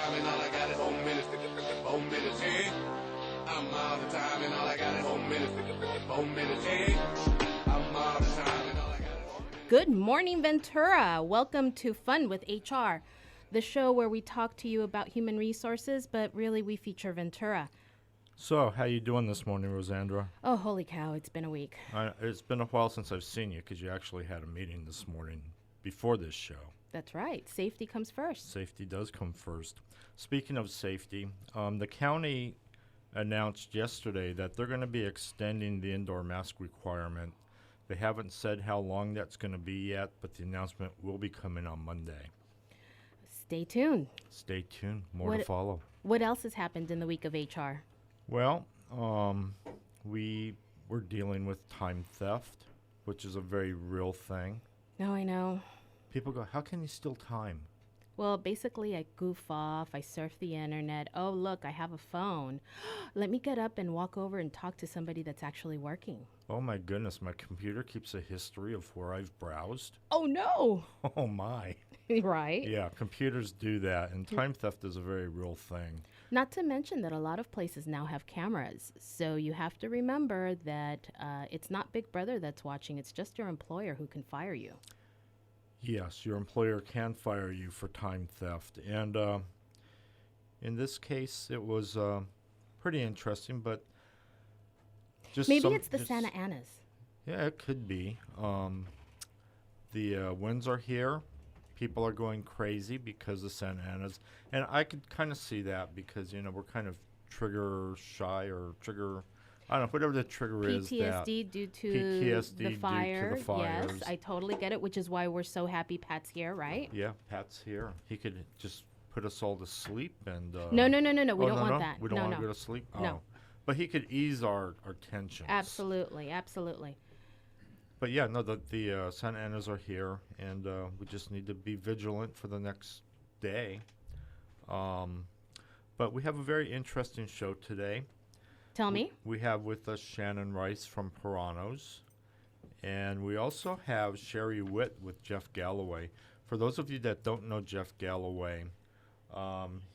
time and all I got is 4 minutes. 4 minutes, hey. I'm all the time and all I got is 4 minutes. 4 minutes, hey. I'm all the time and all I got is 4 minutes. Good morning, Ventura. Welcome to Fun with HR, the show where we talk to you about human resources, but really we feature Ventura. So, how you doing this morning, Rosandra? Oh, holy cow, it's been a week. It's been a while since I've seen you because you actually had a meeting this morning before this show. That's right. Safety comes first. Safety does come first. Speaking of safety, the county announced yesterday that they're going to be extending the indoor mask requirement. They haven't said how long that's going to be yet, but the announcement will be coming on Monday. Stay tuned. Stay tuned. More to follow. What else has happened in the week of HR? Well, we were dealing with time theft, which is a very real thing. Oh, I know. People go, how can you steal time? Well, basically, I goof off. I surf the internet. Oh, look, I have a phone. Let me get up and walk over and talk to somebody that's actually working. Oh, my goodness. My computer keeps a history of where I've browsed. Oh, no. Oh, my. Right? Yeah, computers do that, and time theft is a very real thing. Not to mention that a lot of places now have cameras. So you have to remember that it's not Big Brother that's watching. It's just your employer who can fire you. Yes, your employer can fire you for time theft. And in this case, it was pretty interesting, but just maybe it's the Santa Anas. Yeah, it could be. The winds are here. People are going crazy because of Santa Anas. And I could kind of see that because, you know, we're kind of trigger shy or trigger, I don't know, whatever the trigger is. PTSD due to the fire. Due to the fires. Yes, I totally get it, which is why we're so happy Pat's here, right? Yeah, Pat's here. He could just put us all to sleep and... No. We don't want that. We don't want to go to sleep? No. Oh. But he could ease our tensions. Absolutely. But yeah, no, the Santa Anas are here, and we just need to be vigilant for the next day. But we have a very interesting show today. Tell me. We have with us Shannon Rice from Peirano's, and we also have Cheri Whitt with Jeff Galloway. For those of you that don't know Jeff Galloway,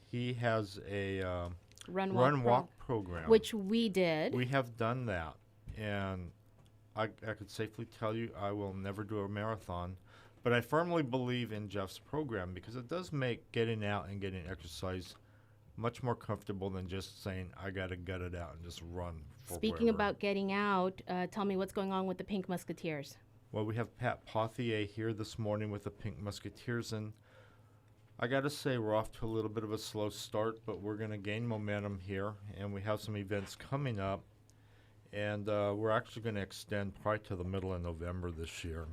he has a run-walk program. Which we did. We have done that, and I could safely tell you I will never do a marathon, but I firmly believe in Jeff's program because it does make getting out and getting exercise much more comfortable than just saying, I got to gut it out and just run. Speaking about getting out, tell me what's going on with the Pink Musketeers. Well, we have Pat Pothier here this morning with the Pink Musketeers, and I got to say we're off to a little bit of a slow start, but we're going to gain momentum here, and we have some events coming up, and we're actually going to extend probably to the middle of November this year.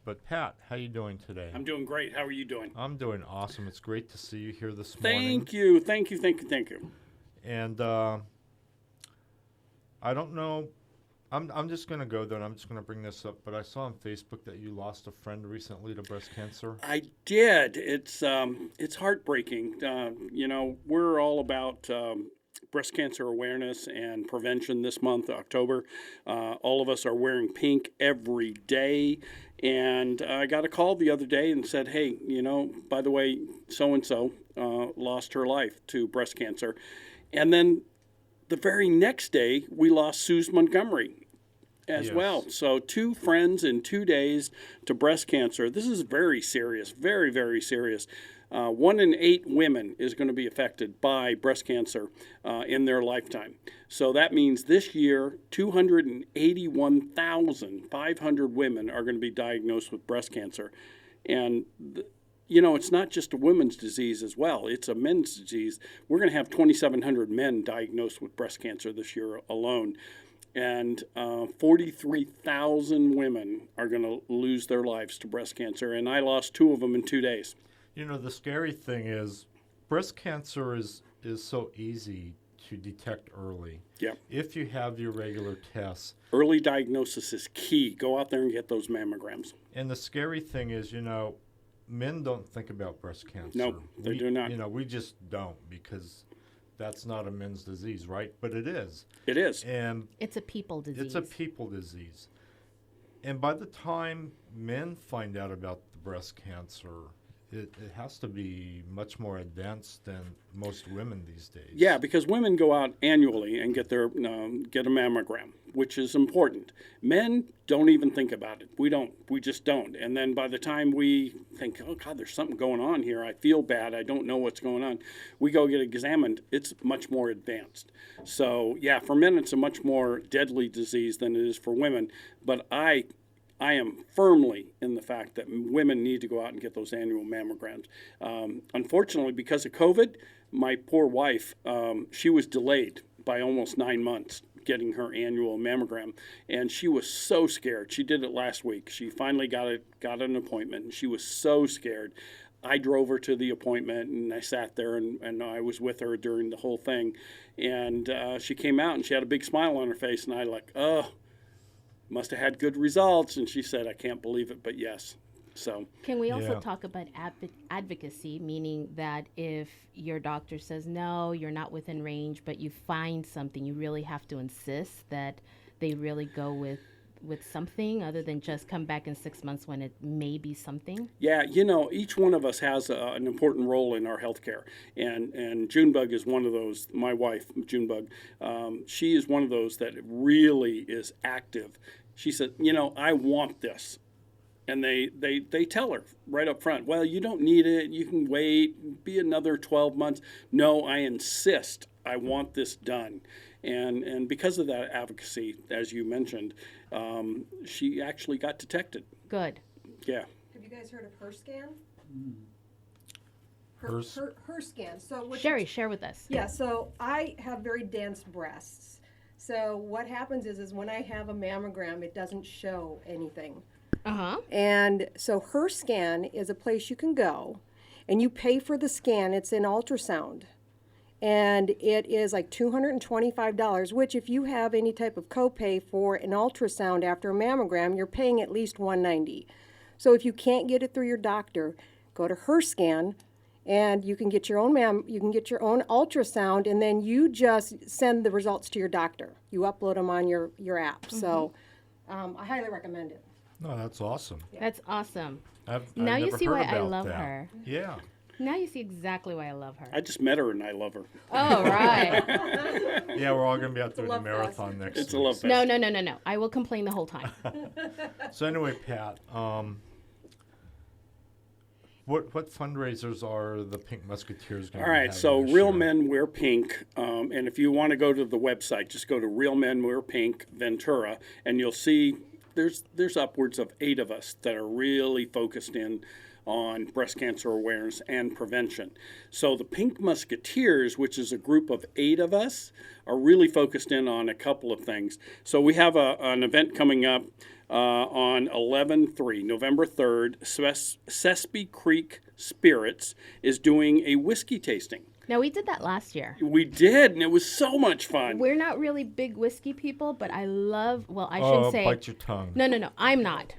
But Pat, how you doing today? I'm doing great. How are you doing? I'm doing awesome. It's great to see you here this morning. Thank you. And I don't know. I'm just going to go there, and I'm just going to bring this up. But I saw on Facebook that you lost a friend recently to breast cancer. I did. It's heartbreaking. We're all about breast cancer awareness and prevention this month, October. All of us are wearing pink every day. And I got a call the other day and said, hey, by the way, so-and-so lost her life to breast cancer. And then the very next day, we lost Suze Montgomery as well. So 2 friends in 2 days to breast cancer. This is very serious, very, very serious. 1 in 8 women is going to be affected by breast cancer in their lifetime. So that means this year, 281,500 women are going to be diagnosed with breast cancer. And, it's not just a women's disease as well. It's a men's disease. We're going to have 2,700 men diagnosed with breast cancer this year alone. And 43,000 women are going to lose their lives to breast cancer. And I lost 2 of them in 2 days. The scary thing is breast cancer is so easy to detect early. Yeah. If you have your regular tests. Early diagnosis is key. Go out there and get those mammograms. And the scary thing is, men don't think about breast cancer. No, they do not. We just don't because that's not a men's disease, right? But it is. It is. And it's a people disease. It's a people disease. And by the time men find out about the breast cancer, it has to be much more advanced than most women these days. Yeah, because women go out annually and get their get a mammogram, which is important. Men don't even think about it. We don't. We just don't. And then by the time we think, oh God, there's something going on here. I feel bad. I don't know what's going on. We go get examined. It's much more advanced. So yeah, for men, it's a much more deadly disease than it is for women. But I am firmly in the fact that women need to go out and get those annual mammograms. Unfortunately, because of COVID, my poor wife, she was delayed by almost 9 months getting her annual mammogram, and she was so scared. She did it last week. She finally got an appointment, and she was so scared. I drove her to the appointment, and I sat there, and I was with her during the whole thing. And she came out, and she had a big smile on her face, and I must have had good results. And she said, I can't believe it, but yes. So can we also talk about advocacy, meaning that if your doctor says, no, you're not within range, but you find something, you really have to insist that they really go with something other than just come back in 6 months when it may be something? Yeah, each one of us has an important role in our healthcare, and Junebug is one of those. My wife, Junebug, she is one of those that really is active. She said, I want this. And they tell her right up front, well, you don't need it. You can wait, be another 12 months. No, I insist. I want this done. And because of that advocacy, as you mentioned, she actually got detected. Good. Yeah. Have you guys heard of HerScan? Hers? HerScan. So Cheri, share with us. Yeah, so I have very dense breasts. So what happens is when I have a mammogram, it doesn't show anything. Uh-huh. And so HerScan is a place you can go, and you pay for the scan. It's an ultrasound. And it is like $225, which if you have any type of copay for an ultrasound after a mammogram, you're paying at least $190. So if you can't get it through your doctor, go to HerScan, and you can get your own ultrasound, and then you just send the results to your doctor. You upload them on your app. Mm-hmm. So I highly recommend it. No, that's awesome. Yeah. That's awesome. I've Now you never see heard why I about love that. her. Yeah. Now you see exactly why I love her. I just met her and I love her. Oh, right. Yeah, we're all going to be out doing a love fest. marathon next It's a week. love fest. No. I will complain the whole time. So anyway, Pat, what fundraisers are the Pink Musketeers going to All be right, having so this Real year? Men Wear Pink, and if you want to go to the website, just go to Real Men Wear Pink Ventura, and you'll see there's upwards of 8 of us that are really focused in on breast cancer awareness and prevention. So the Pink Musketeers, which is a group of 8 of us, are really focused in on a couple of things. So we have an event coming up on November 3rd. Sespe Creek Spirits is doing a whiskey tasting. Now, we did that last year. We did, and it was so much fun. We're not really big whiskey people, but I shouldn't say. Bite your tongue. No, I'm not.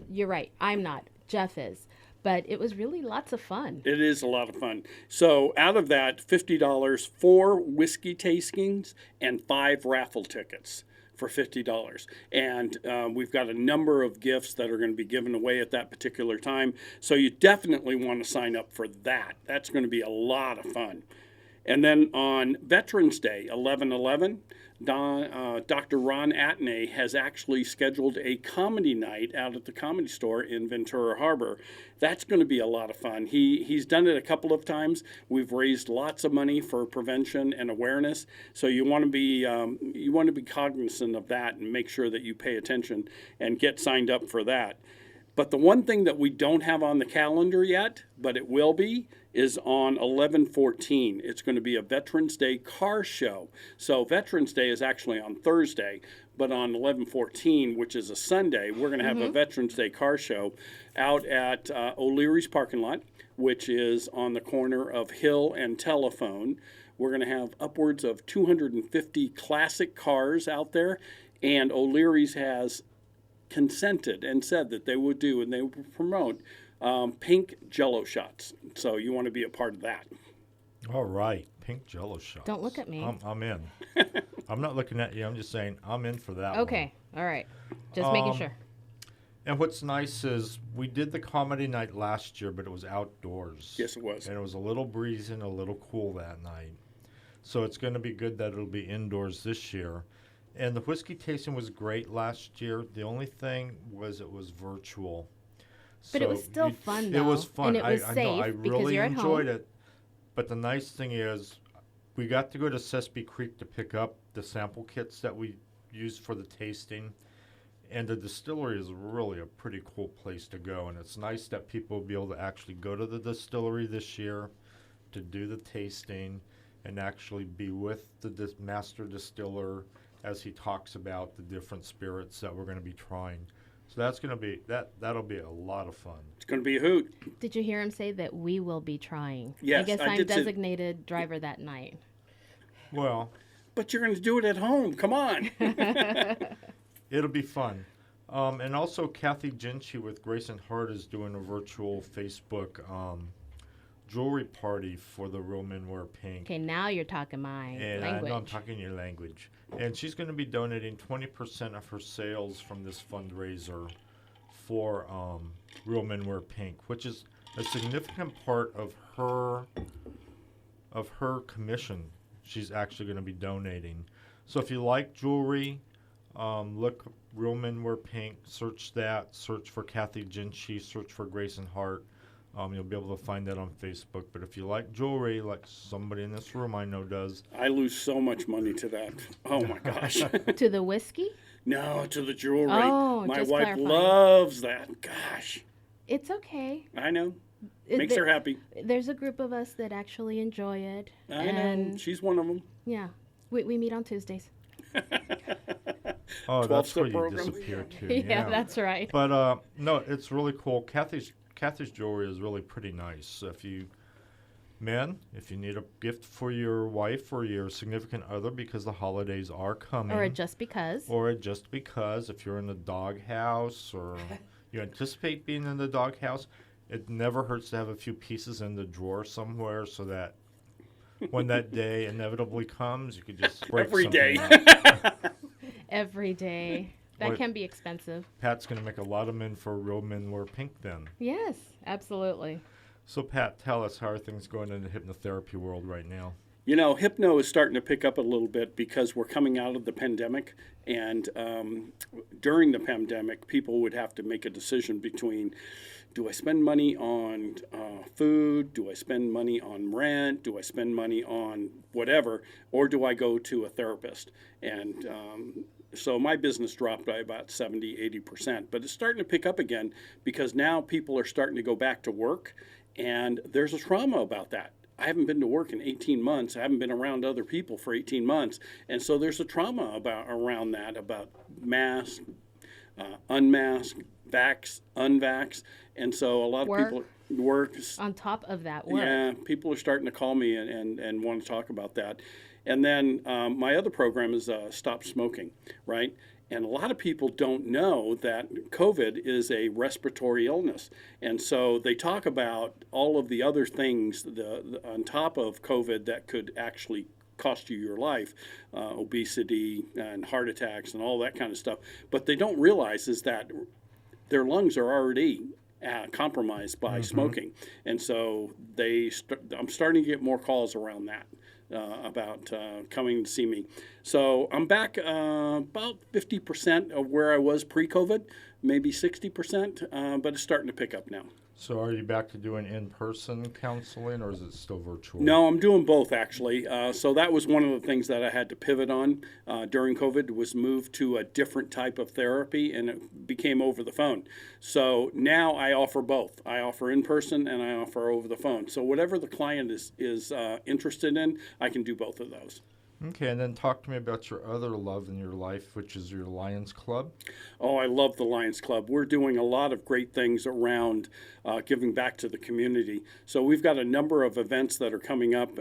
You're right, I'm not. Jeff is. But it was really lots of fun. It is a lot of fun. So out of that, $50 for whiskey tastings and 5 raffle tickets for $50. And we've got a number of gifts that are going to be given away at that particular time. So you definitely want to sign up for that. That's going to be a lot of fun. And then on Veterans Day, 11/11, Dr. Ron Atney has actually scheduled a comedy night out at the Comedy Store in Ventura Harbor. That's going to be a lot of fun. He's done it a couple of times. We've raised lots of money for prevention and awareness. So you want to be cognizant of that and make sure that you pay attention and get signed up for that. But the one thing that we don't have on the calendar yet, but it will be, is on 11/14. It's going to be a Veterans Day car show. So Veterans Day is actually on Thursday, but on 11/14, which is a Sunday, we're going to have a Veterans Day car show out at O'Leary's parking lot, which is on the corner of Hill and Telephone. We're going to have upwards of 250 classic cars out there, and O'Leary's has consented and said that they would do and they would promote pink Jell-O shots. So you want to be a part of that. All right, pink Jell-O shots. Don't look at me. I'm in. I'm not looking at you. I'm just saying I'm in for that. Okay, all right. Just making sure. And what's nice is we did the comedy night last year, but it was outdoors. Yes, it was. And it was a little breezy and a little cool that night. So it's going to be good that it'll be indoors this year. And the whiskey tasting was great last year. The only thing was it was virtual. But it was still fun, though. It was fun. And it was I safe know. I because really you're at enjoyed home. it. But the nice thing is we got to go to Sespe Creek to pick up the sample kits that we used for the tasting. And the distillery is really a pretty cool place to go. And it's nice that people will be able to actually go to the distillery this year to do the tasting and actually be with the master distiller as he talks about the different spirits that we're going to be trying. So that's going to be, that'll be a lot of fun. It's going to be a hoot. Did you hear him say that we will be trying? Yes, I guess I I'm did say- designated driver that night. Well, But you're going to do it at home. Come on. it'll be fun. And also Kathy Ginchi with Grace and Hart is doing a virtual Facebook jewelry party for the Real Men Wear Pink. Okay, now you're talking my And I language. know I'm talking your language. And she's going to be donating 20% of her sales from this fundraiser for Real Men Wear Pink, which is a significant part of her commission. She's actually going to be donating. So if you like jewelry, look Real Men Wear Pink. Search that. Search for Kathy Ginchi. Search for Grace and Hart. You'll be able to find that on Facebook. But if you like jewelry, like somebody in this room I know does, I lose so much money to that. Oh, my gosh. To the whiskey? No, to the jewelry. Oh, My just wife clarifying. loves that. Gosh. It's okay. I know. Makes her happy. There's a group of us that actually enjoy it. I and know. She's one of them. yeah, we meet on Tuesdays. oh, that's 12-step where you program. disappear to. Yeah, that's right. But no, it's really cool. Kathy's jewelry is really pretty nice. If you need a gift for your wife or your significant other because the holidays are coming, Or just because. if you're in the doghouse or you anticipate being in the doghouse, it never hurts to have a few pieces in the drawer somewhere so that when that day inevitably comes, you could just break Every something day. out. Every day. That What- can be expensive. Pat's going to make a lot of men for Real Men Wear Pink then. Yes, absolutely. So, Pat, tell us, how are things going in the hypnotherapy world right now? You know, hypno is starting to pick up a little bit because we're coming out of the pandemic. And during the pandemic, people would have to make a decision between, do I spend money on food? Do I spend money on rent? Do I spend money on whatever? Or do I go to a therapist? And so my business dropped by about 70, 80%. But it's starting to pick up again because now people are starting to go back to work. And there's a trauma about that. I haven't been to work in 18 months. I haven't been around other people for 18 months. And so there's a trauma around that, about mask, unmask, vax, unvax. And so a lot of people work. On top of that work. Yeah, people are starting to call me and want to talk about that. And then my other program is Stop Smoking, right? And a lot of people don't know that COVID is a respiratory illness. And so they talk about all of the other things on top of COVID that could actually cost you your life, obesity and heart attacks and all that kind of stuff. But they don't realize is that their lungs are already compromised by smoking. And so I'm starting to get more calls around that. About coming to see me. So I'm back about 50% of where I was pre-COVID, maybe 60%, but it's starting to pick up now. So are you back to doing in-person counseling, or is it still virtual? No, I'm doing both actually. So that was one of the things that I had to pivot on during COVID, was move to a different type of therapy, and it became over the phone. So now I offer both. I offer in person and I offer over the phone. So whatever the client is interested in, I can do both of those. Okay, and then talk to me about your other love in your life, which is your Lions Club. Oh, I love the Lions Club. We're doing a lot of great things around giving back to the community. So we've got a number of events that are coming up.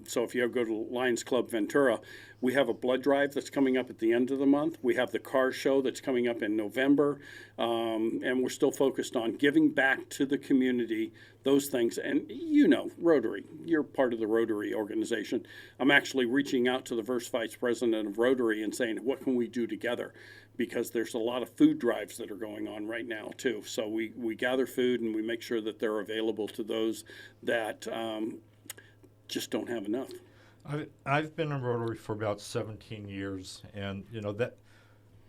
So if you go to Lions Club Ventura, we have a blood drive that's coming up at the end of the month. We have the car show that's coming up in November. And we're still focused on giving back to the community, those things. And you know, Rotary, you're part of the Rotary organization. I'm actually reaching out to the first vice president of Rotary and saying, what can we do together? because there's a lot of food drives that are going on right now too. So we gather food and we make sure that they're available to those that just don't have enough. I've been in Rotary for about 17 years, and that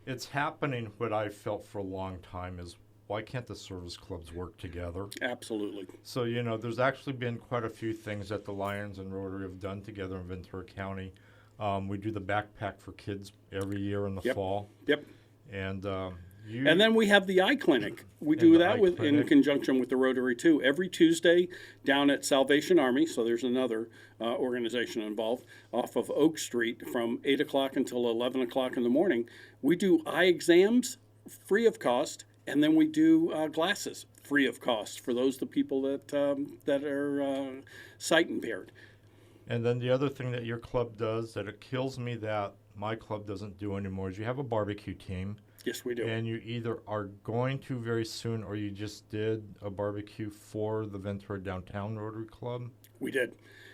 it's happening. What I've felt for a long time is, why can't the service clubs work together? Absolutely. So there's actually been quite a few things that the Lions and Rotary have done together in Ventura County. We do the backpack for kids every year in the fall. Yep. And and then we have the eye clinic. We do that in conjunction with the Rotary too. Every Tuesday down at Salvation Army, so there's another organization involved, off of Oak Street from 8 o'clock until 11 o'clock in the morning. We do eye exams free of cost, and then we do glasses free of cost for the people that are sight impaired. And then the other thing that your club does that it kills me that my club doesn't do anymore is you have a barbecue team. Yes, we do. And you either are going to very soon, or you just did a barbecue for the Ventura Downtown Rotary Club. We did.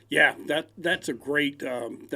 Yeah, that's a great function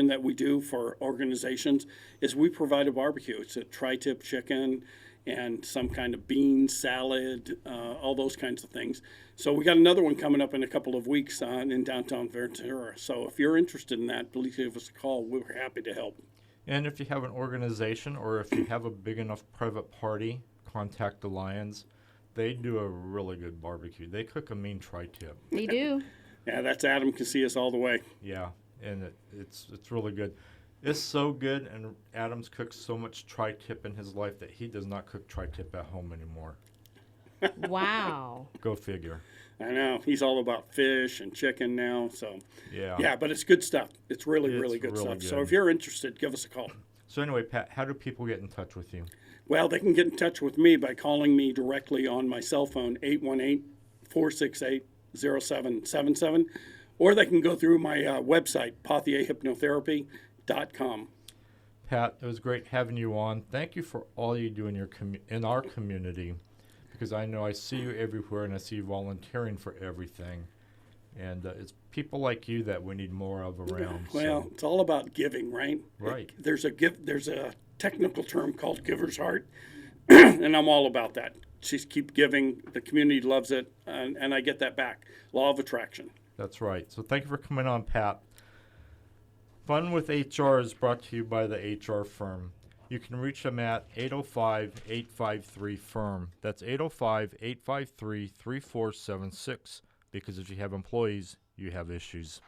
that we do for organizations. Is we provide a barbecue. It's a tri-tip chicken and some kind of bean salad, all those kinds of things. So we got another one coming up in a couple of weeks in downtown Ventura. So if you're interested in that, please give us a call. We're happy to help. And if you have an organization or if you have a big enough private party, contact the Lions. They do a really good barbecue. They cook a mean tri-tip. They do. Yeah, that's Adam Casillas all the way. Yeah, and it's really good. It's so good, and Adam's cooked so much tri-tip in his life that he does not cook tri-tip at home anymore. Wow. Go figure. I know. He's all about fish and chicken now. So yeah, but it's good stuff. It's really good stuff. Good. So if you're interested, give us a call. So anyway, Pat, how do people get in touch with you? Well, they can get in touch with me by calling me directly on my cell phone, 818-468-0777, or they can go through my website, pothierhypnotherapy.com. Pat, it was great having you on. Thank you for all you do in our community, because I know I see you everywhere and I see you volunteering for everything. And it's people like you that we need more of around. Well, it's all about giving, right? Right. There's a technical term called giver's heart, and I'm all about that. Just keep giving. The community loves it, and I get that back. Law of attraction. That's right. So thank you for coming on, Pat. Fun with HR is brought to you by the HR Firm. You can reach them at 805-853-FIRM. That's 805-853-3476. Because if you have employees, you have issues.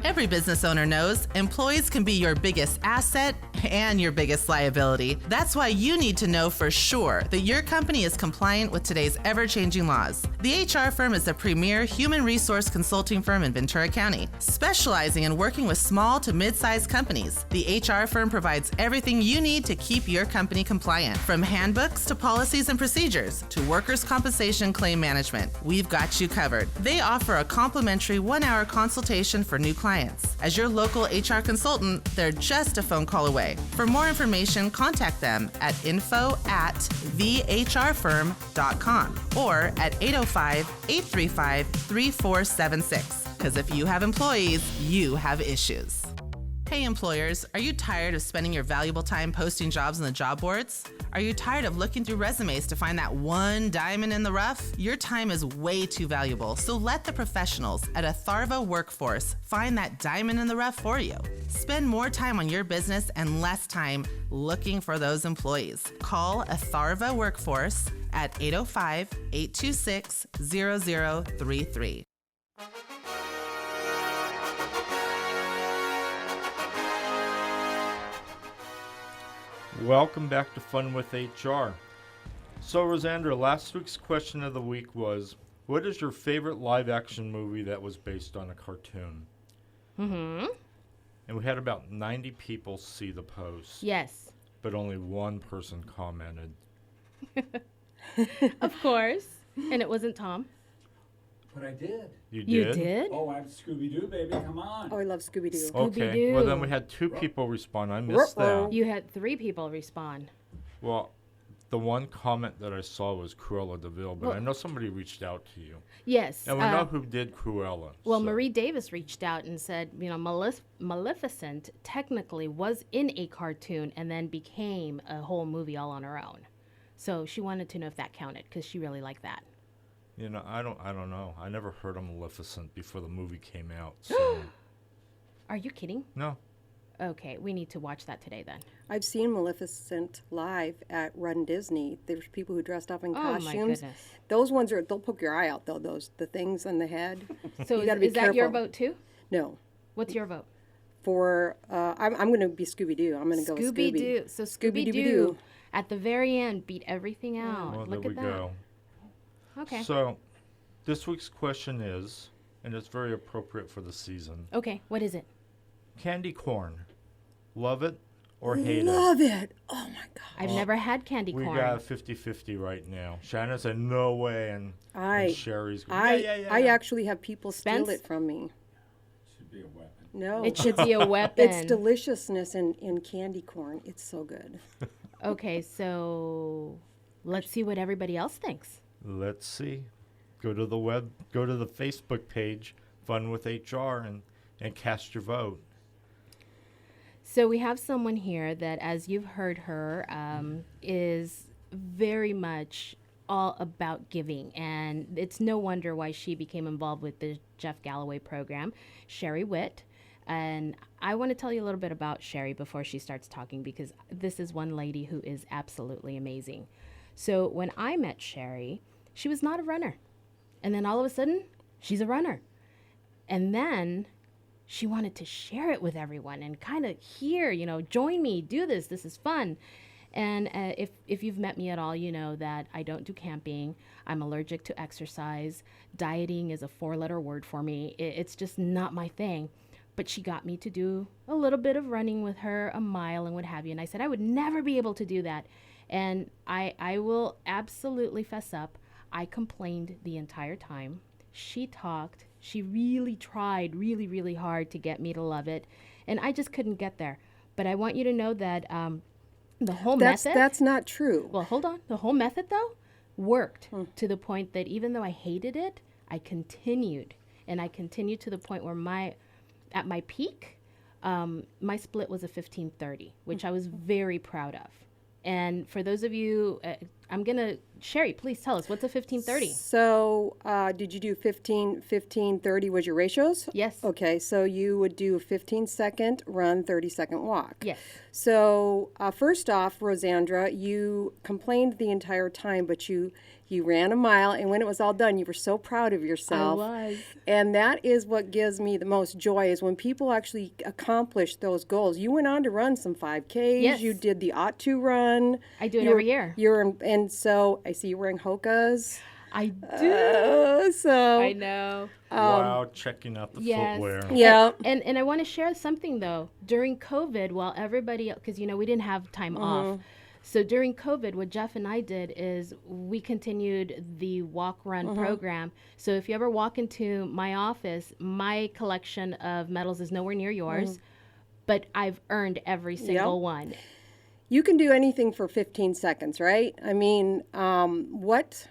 Every business owner knows employees can be your biggest asset and your biggest liability. That's why you need to know for sure that your company is compliant with today's ever-changing laws. The HR Firm is the premier human resource consulting firm in Ventura County, specializing in working with small to mid-sized companies. The HR Firm provides everything you need to keep your company compliant, from handbooks to policies and procedures to workers' compensation claim management. We've got you covered. They offer a complimentary 1-hour consultation for new clients. As your local HR consultant, they're just a phone call away. For more information, contact them at info@thehrfirm.com or at 805-835-3476. Because if you have employees, you have issues. Hey employers, are you tired of spending your valuable time posting jobs on the job boards? Are you tired of looking through resumes to find that one diamond in the rough? Your time is way too valuable, so let the professionals at Atharva Workforce find that diamond in the rough for you. Spend more time on your business and less time looking for those employees. Call Atharva Workforce at 805-826-0033. Welcome back to Fun with HR. So, Rosandra, last week's question of the week was, what is your favorite live-action movie that was based on a cartoon? Mm-hmm. And we had about 90 people see the post. Yes. But only one person commented. Of course. And it wasn't Tom. But I did. You You did? did? Oh, I'm Scooby-Doo, baby. Come on. Oh, I love Scooby-Doo. Okay. Well, then Scooby-Doo. we had 2 people respond. I missed that. You had 3 people respond. Well, the one comment that I saw was Cruella de Vil, but I know somebody reached out to you. Yes. And we know who did Cruella. Well, so- Marie Davis reached out and said, you know, Maleficent technically was in a cartoon and then became a whole movie all on her own. So she wanted to know if that counted because she really liked that. You know, I don't know. I never heard of Maleficent before the movie came out. So Are you kidding? no. Okay, we need to watch that today then. I've seen Maleficent live at Run Disney. There's people who dressed up in Oh my costumes. goodness. Those ones they'll poke your eye out though. The things on the head. So You is, gotta be is that your careful. vote too? No, What's your vote? for I'm going to be Scooby-Doo. I'm going to go with Scooby. Scooby-Doo. So Scooby-Doo. Scooby-Doo at the very end beat everything out. Well, Look there at we that. go. Okay. So this week's question is, and it's very appropriate for the season, Okay, what is it? candy corn. Love it or hate it? Love it. Oh my god. I've never had candy We corn. got 50-50 right now. Shannon said no way, and Sherry's going, I actually have people steal Spence? it from me. Should be a weapon. No. It should be a weapon. It's deliciousness in candy corn. It's so good. Okay, so let's see what everybody else thinks. Let's see. Go to the web, go to the Facebook page, Fun with HR, and cast your vote. So we have someone here that, as you've heard her, is very much all about giving. And it's no wonder why she became involved with the Jeff Galloway program, Cheri Whitt. And I want to tell you a little bit about Cheri before she starts talking, because this is one lady who is absolutely amazing. So when I met Cheri, she was not a runner. And then all of a sudden, she's a runner. And then she wanted to share it with everyone and kind of here, you know, join me, do this is fun. And if you've met me at all, you know that I don't do camping. I'm allergic to exercise. Dieting is a 4-letter word for me. It's just not my thing. But she got me to do a little bit of running with her, a mile and what have you. And I said I would never be able to do that. And I will absolutely fess up. I complained the entire time. She talked. She really tried really, really hard to get me to love it. And I just couldn't get there. But I want you to know that the whole method... That's not true. Well, hold on. The whole method, though, worked to the point that even though I hated it, I continued. And I continued to the point where at my peak, my split was a 15:30, which I was very proud of. And for those of you, Cheri, please tell us, what's a 15:30? So, did you do 15:30 was your ratios? Yes. Okay, so you would do a 15-second run, 30-second walk. Yes. So, first off, Rosandra, you complained the entire time, but you ran a mile, and when it was all done, you were so proud of yourself. I was. And that is what gives me the most joy, is when people actually accomplish those goals. You went on to run some 5Ks. Yes. You did the ought to run. I do it every year. And so I see you wearing Hokas. I do. So I know. Wow, checking out the Yes. footwear. yeah. And I want to share something, though. During COVID, while everybody, because, you know, we didn't have time off. So during COVID, what Jeff and I did is we continued the walk-run program. So if you ever walk into my office, my collection of medals is nowhere near yours, but I've earned every single one. You can do anything for 15 seconds, right? I mean, what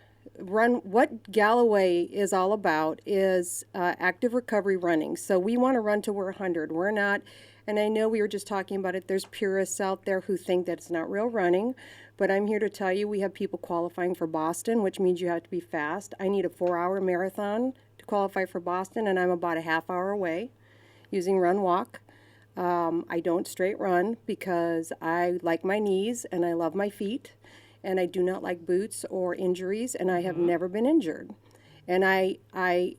Galloway is all about is active recovery running. So we want to run till we're 100. We're not, and I know we were just talking about it, there's purists out there who think that it's not real running, but I'm here to tell you we have people qualifying for Boston, which means you have to be fast. I need a 4-hour marathon to qualify for Boston, and I'm about a half hour away using Run Walk. I don't straight run because I like my knees and I love my feet, and I do not like boots or injuries, and I have never been injured. And I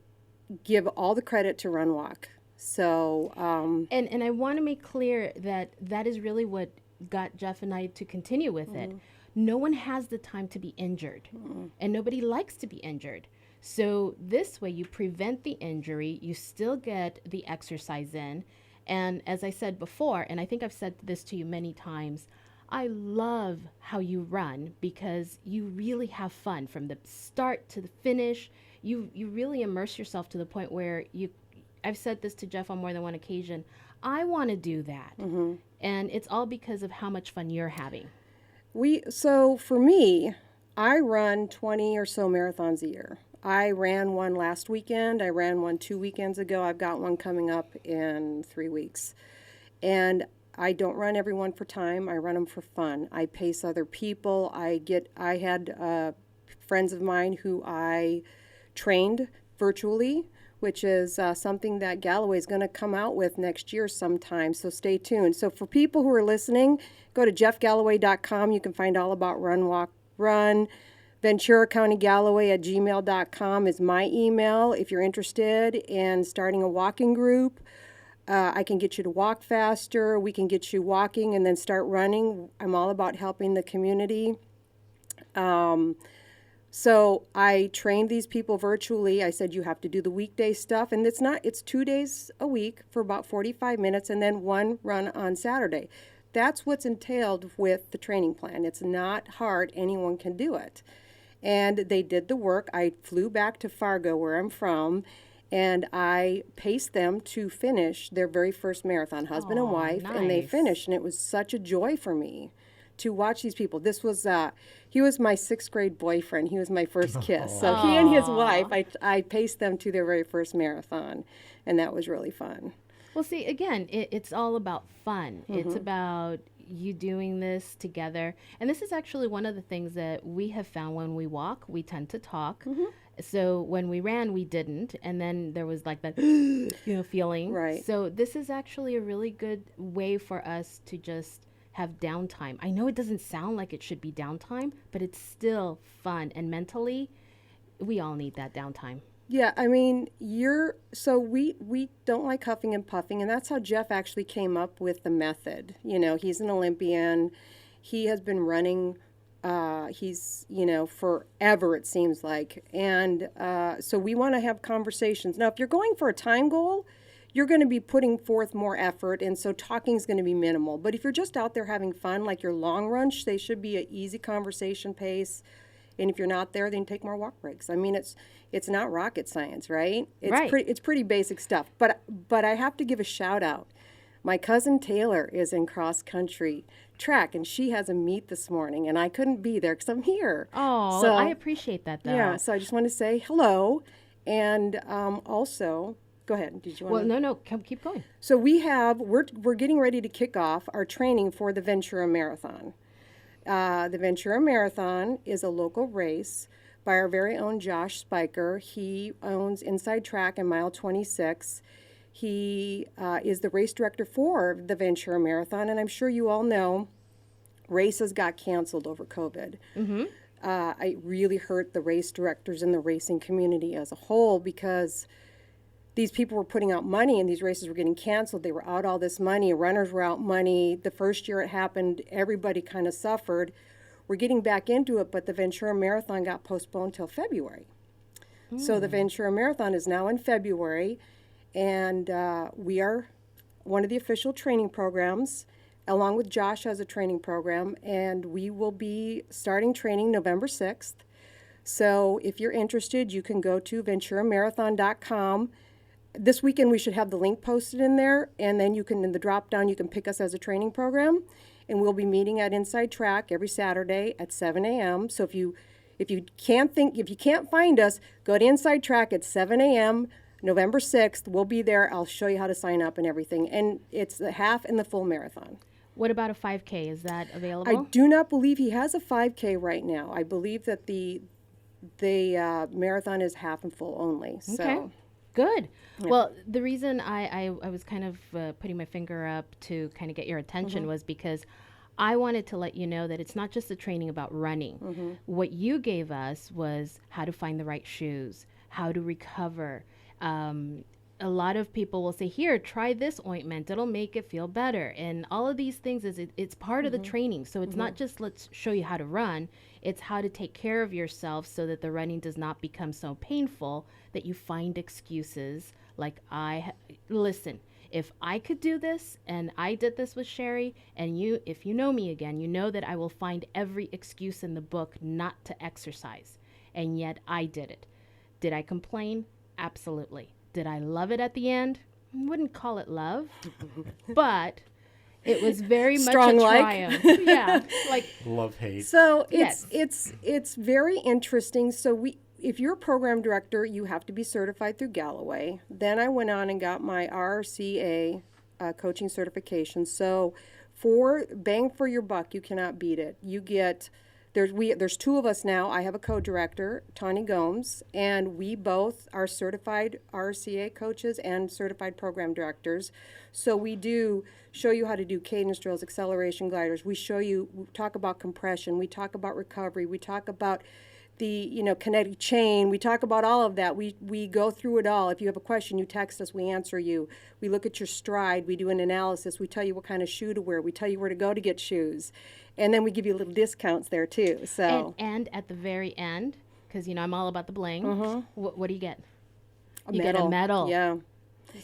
give all the credit to Run Walk. So And I want to make clear that that is really what got Jeff and I to continue with it. No one has the time to be injured, and nobody likes to be injured. So this way you prevent the injury, you still get the exercise in. And as I said before, and I think I've said this to you many times, I love how you run because you really have fun from the start to the finish. You really immerse yourself to the point where I've said this to Jeff on more than one occasion. I want to do that. And it's all because of how much fun you're having. So for me, I run 20 or so marathons a year. I ran one last weekend. I ran one 2 weekends ago. I've got one coming up in 3 weeks. And I don't run every one for time. I run them for fun. I pace other people. I had friends of mine who I trained virtually, which is something that Galloway is going to come out with next year sometime, so stay tuned. So for people who are listening, go to jeffgalloway.com. You can find all about Run, Walk, Run. Ventura County Galloway at gmail.com is my email if you're interested in starting a walking group. I can get you to walk faster. We can get you walking and then start running. I'm all about helping the community. So I trained these people virtually. I said, you have to do the weekday stuff. And it's 2 days a week for about 45 minutes and then one run on Saturday. That's what's entailed with the training plan. It's not hard. Anyone can do it. And they did the work. I flew back to Fargo, where I'm from, and I paced them to finish their very first marathon, husband and wife, and they finished. And it was such a joy for me to watch these people. This was, he was my 6th grade boyfriend. He was my first kiss. So he and his wife, I paced them to their very first marathon, and that was really fun. Well, see, again, it's all about fun. It's about you doing this together. And this is actually one of the things that we have found when we walk, we tend to talk. So when we ran, we didn't. And then there was like that, feeling. Right. So this is actually a really good way for us to just have downtime. I know it doesn't sound like it should be downtime, but it's still fun. And mentally, we all need that downtime. Yeah, I mean, we don't like huffing and puffing, and that's how Jeff actually came up with the method. He's an Olympian. He has been running, forever, it seems like. And so we want to have conversations. Now, if you're going for a time goal, you're going to be putting forth more effort, and so talking is going to be minimal. But if you're just out there having fun, like your long run, they should be an easy conversation pace. And if you're not there, then take more walk breaks. I mean, it's not rocket science, right? It's pretty basic stuff. But I have to give a shout out. My cousin Taylor is in cross country track, and she has a meet this morning, and I couldn't be there because I'm here. Oh, so, I appreciate that, though. Yeah, so I just want to say hello, and also, go ahead. Did you want? Well, no, keep going. So we're getting ready to kick off our training for the Ventura Marathon. The Ventura Marathon is a local race by our very own Josh Spiker. He owns Inside Track in mile 26. He is the race director for the Ventura Marathon, and I'm sure you all know races got canceled over COVID. It really hurt the race directors and the racing community as a whole because these people were putting out money and these races were getting canceled. They were out all this money. Runners were out money. The first year it happened, everybody kind of suffered. We're getting back into it, but the Ventura Marathon got postponed till February. So the Ventura Marathon is now in February, and we are one of the official training programs, along with Josh has a training program, and we will be starting training November 6th. So if you're interested, you can go to venturamarathon.com. This weekend we should have the link posted in there, and then you can, in the drop down, you can pick us as a training program, and we'll be meeting at Inside Track every Saturday at 7 a.m. So if you can't find us, go to Inside Track at 7 a.m. November 6th. We'll be there. I'll show you how to sign up and everything, and it's the half and the full marathon. What about a 5K? Is that available? I do not believe he has a 5K right now. I believe that the marathon is half and full only. So. Okay. Good. Yeah. Well, the reason I was kind of putting my finger up to kind of get your attention was because I wanted to let you know that it's not just the training about running. What you gave us was how to find the right shoes, how to recover. A lot of people will say, here, try this ointment. It'll make it feel better. And all of these things, it's part of the training. So it's not just let's show you how to run. It's how to take care of yourself so that the running does not become so painful that you find excuses like listen, if I could do this and I did this with Cheri, and you, if you know me again, you know that I will find every excuse in the book not to exercise. And yet I did it. Did I complain? Absolutely. Did I love it at the end? Wouldn't call it love, but it was very much Strong a like. triumph. Yeah, like Love, hate. So Yes. it's very interesting. So if you're a program director, you have to be certified through Galloway. Then I went on and got my RCA coaching certification. So for bang for your buck, you cannot beat it. You get there's two of us now. I have a co-director, Tawny Gomes, and we both are certified RCA coaches and certified program directors. So we do show you how to do cadence drills, acceleration gliders. We talk about compression. We talk about recovery. We talk about the kinetic chain. We talk about all of that. We go through it all. If you have a question, you text us, we answer you. We look at your stride, we do an analysis, we tell you what kind of shoe to wear, we tell you where to go to get shoes. And then we give you little discounts there too. So and at the very end, because I'm all about the bling. What do you get? you get a medal. Yeah.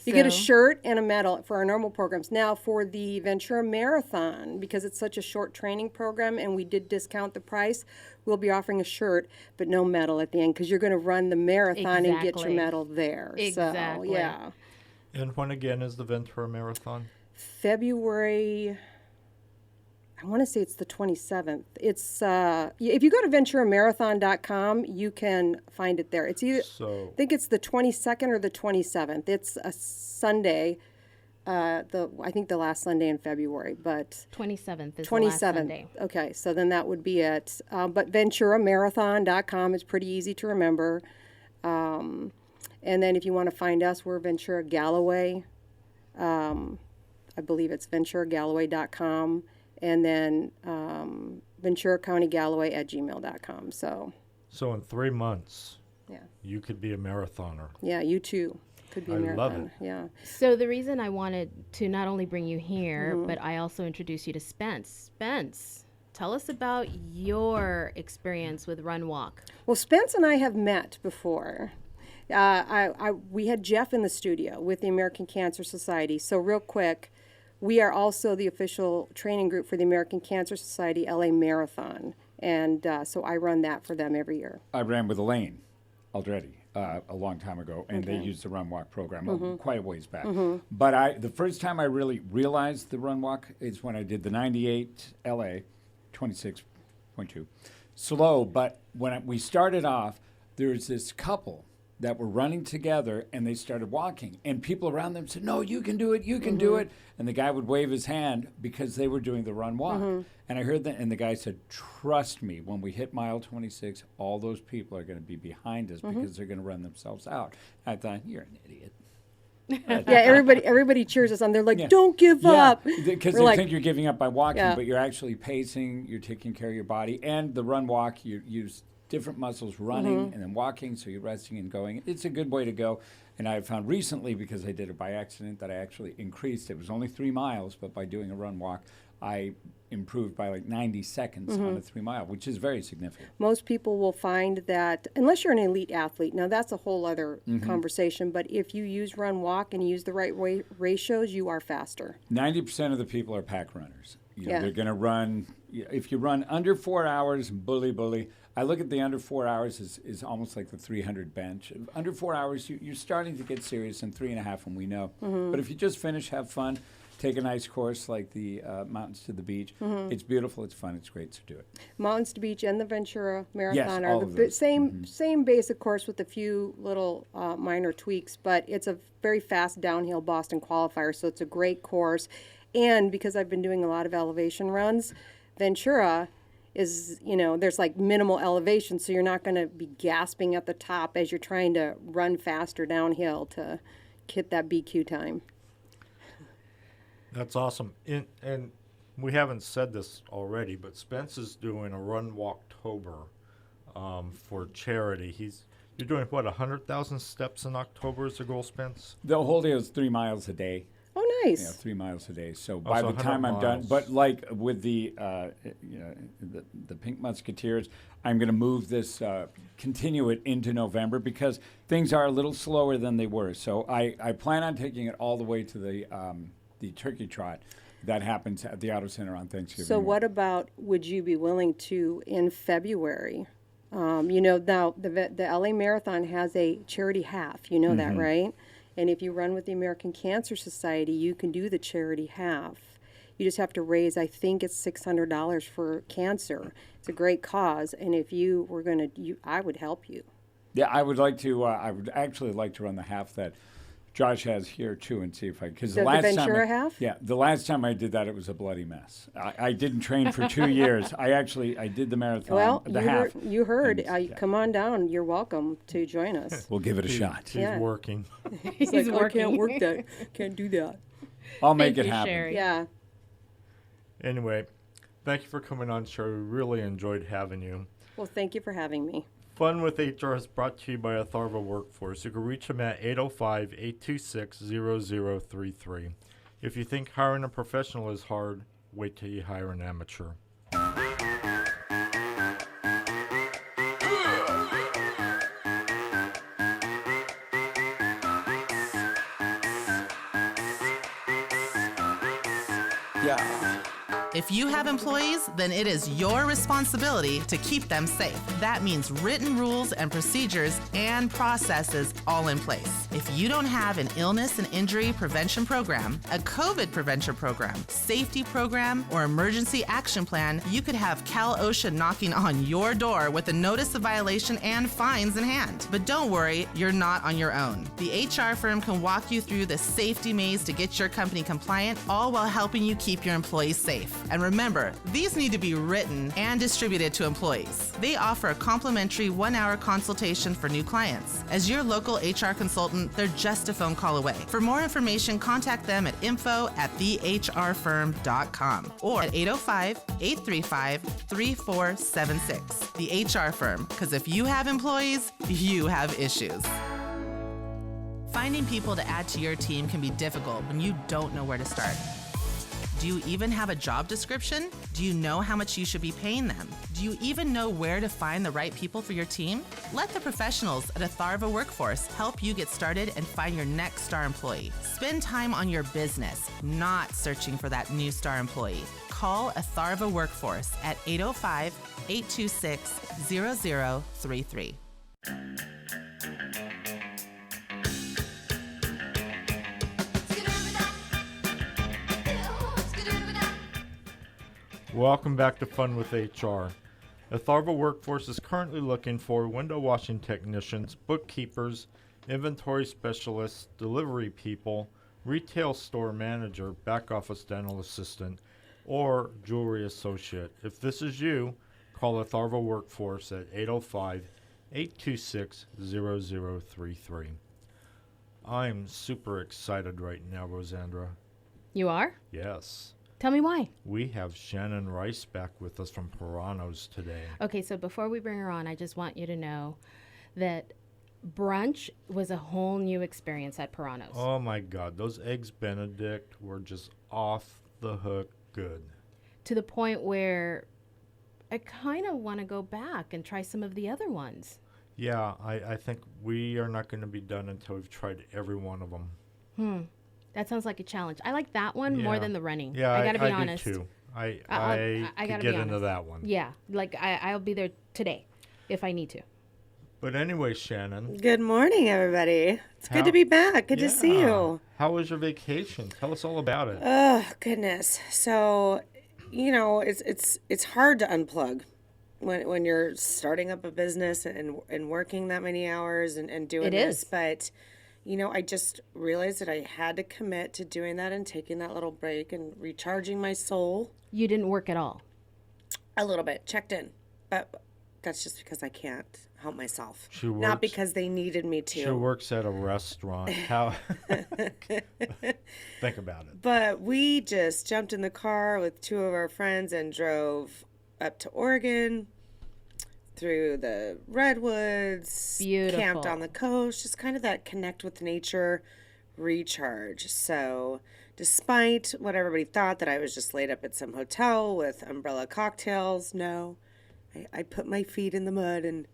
You get a So- shirt and a medal for our normal programs. Now, for the Ventura Marathon, because it's such a short training program and we did discount the price, we'll be offering a shirt, but no medal at the end because you're going to run the marathon and get your Exactly. medal there. Exactly. So, yeah. And when again is the Ventura Marathon? February, I want to say it's the 27th. It's if you go to venturamarathon.com, you can find it there. It's either So I think it's the 22nd or the 27th. It's a Sunday. I think the last Sunday in February, but 27th is the last 27th. Sunday. Okay, so then that would be it. But venturamarathon.com is pretty easy to remember. And then if you want to find us, we're Ventura Galloway. I believe it's venturagalloway.com. And then Ventura County Galloway at gmail.com. So, in 3 months, yeah. you could be a marathoner. Yeah, you too could be a I marathon. love it. Yeah. So the reason I wanted to not only bring you here, but I also introduce you to Spence. Spence, tell us about your experience with Run Walk. Well, Spence and I have met before. We had Jeff in the studio with the American Cancer Society. So real quick, we are also the official training group for the American Cancer Society LA Marathon. And so I run that for them every year. I ran with Elaine already a long time ago, and they used the Run Walk program quite a ways back. But the first time I really realized the Run Walk is when I did the 98 LA, 26.2. Slow, but when we started off, there's this couple that were running together, and they started walking. And people around them said, no, you can do it, you can do it. And the guy would wave his hand because they were doing the Run Walk. And I heard that, and the guy said, trust me, when we hit mile 26, all those people are going to be behind us because they're going to run themselves out. I thought, you're an idiot. Yeah, everybody cheers us on. They're like, don't give up. Because We're they like, think you're giving up by walking, Yeah. but you're actually pacing, you're taking care of your body. And the Run Walk, you use different muscles running and then walking, so you're resting and going. It's a good way to go. And I found recently, because I did it by accident, that I actually increased. It was only 3 miles, but by doing a Run Walk, I improved by like 90 seconds on a 3 mile, which is very significant. most people will find that, unless you're an elite athlete, now that's a whole other conversation, but if you use Run Walk and use the right ratios, you are faster. 90% of the people are pack runners. Yeah. They're going to run. If you run under 4 hours, bully. I look at the under 4 hours is almost like the 300 bench. Under 4 hours, you're starting to get serious, and 3.5, and we know. But if you just finish, have fun, take a nice course like the Mountains to the Beach. It's beautiful, it's fun, it's great, so do it. Mountains to Beach and the Ventura Marathon all are of the those. same basic course with a few little minor tweaks, but it's a very fast downhill Boston qualifier, so it's a great course. And because I've been doing a lot of elevation runs, Ventura is, there's like minimal elevation, so you're not going to be gasping at the top as you're trying to run faster downhill to hit that BQ time. That's awesome. And we haven't said this already, but Spence is doing a Run Walktober for charity. You're doing, 100,000 steps in October is the goal, Spence? The whole deal is 3 miles a day. Oh, nice. 3 miles a day. So by so the time 100 I'm done, miles. but like with the Pink Musketeers, I'm going to move this, continue it into November because things are a little slower than they were. So I plan on taking it all the way to the turkey trot that happens at the Auto Center on Thanksgiving. So morning. what about, would you be willing to, in February, now the LA Marathon has a charity half, you know that, right? And if you run with the American Cancer Society, you can do the charity half. You just have to raise, I think it's $600 for cancer. It's a great cause, and if you were going to, I would help you. Yeah, I would like to. I would actually like to run the half that Josh has here too, and see if I because The last Ventura time. half? Yeah, the last time I did that, it was a bloody mess. I didn't train for 2 years. I did the marathon, Well, the half. you heard. and, yeah. Come on down. You're welcome to join us. We'll give it a shot. He's Yeah. working. He's Like, working. I can't work that. Can't do that. I'll make Thank it you, happen. Cheri. Yeah. Anyway, thank you for coming on, Cheri. We really enjoyed having you. Well, thank you for having me. Fun with HR is brought to you by Atharva Workforce. You can reach them at 805-826-0033. If you think hiring a professional is hard, wait till you hire an amateur. If you have employees, then it is your responsibility to keep them safe. That means written rules and procedures and processes all in place. If you don't have an illness and injury prevention program, a COVID prevention program, safety program, or emergency action plan, you could have Cal OSHA knocking on your door with a notice of violation and fines in hand. But don't worry, you're not on your own. The HR firm can walk you through the safety maze to get your company compliant, all while helping you keep your employees safe. And remember, these need to be written and distributed to employees. They offer a complimentary 1-hour consultation for new clients. As your local HR consultant, they're just a phone call away. For more information, contact them at info@thehrfirm.com or at 805-835-3476. The HR Firm, because if you have employees, you have issues. Finding people to add to your team can be difficult when you don't know where to start. Do you even have a job description? Do you know how much you should be paying them? Do you even know where to find the right people for your team? Let the professionals at Atharva Workforce help you get started and find your next star employee. Spend time on your business, not searching for that new star employee. Call Atharva Workforce at 805-826-0033. Welcome back to Fun with HR. Atharva Workforce is currently looking for window washing technicians, bookkeepers, inventory specialists, delivery people, retail store manager, back office dental assistant, or jewelry associate. If this is you, call Atharva Workforce at 805-826-0033. I'm super excited right now, Rosandra. You are? Yes. Tell me why. We have Shannon Rice back with us from Peirano's today. Okay, so before we bring her on, I just want you to know that brunch was a whole new experience at Peirano's. Oh my God, those eggs Benedict were just off the hook good. To the point where I kind of want to go back and try some of the other ones. Yeah, I think we are not going to be done until we've tried every one of them. That sounds like a challenge. I like that one more Yeah. than the running. Yeah, I gotta be do honest. too. I I could gotta get be into honest. that one. Yeah, like I'll be there today if I need to. But anyway, Shannon. Good morning, everybody. It's good How- to be back. Good to see Yeah. you. How was your vacation? Tell us all about it. Oh, goodness. So, it's hard to unplug when you're starting up a business and working that many hours and doing It this. is. But, I just realized that I had to commit to doing that and taking that little break and recharging my soul You didn't work at all. a little bit, checked in. But that's just because I can't help myself. She Not works- because they needed me to. She works at a restaurant. How? Think about it. But we just jumped in the car with two of our friends and drove up to Oregon through the redwoods, Beautiful. camped on the coast, just kind of that connect with nature recharge. So despite what everybody thought, that I was just laid up at some hotel with umbrella cocktails, no, I put my feet in the mud and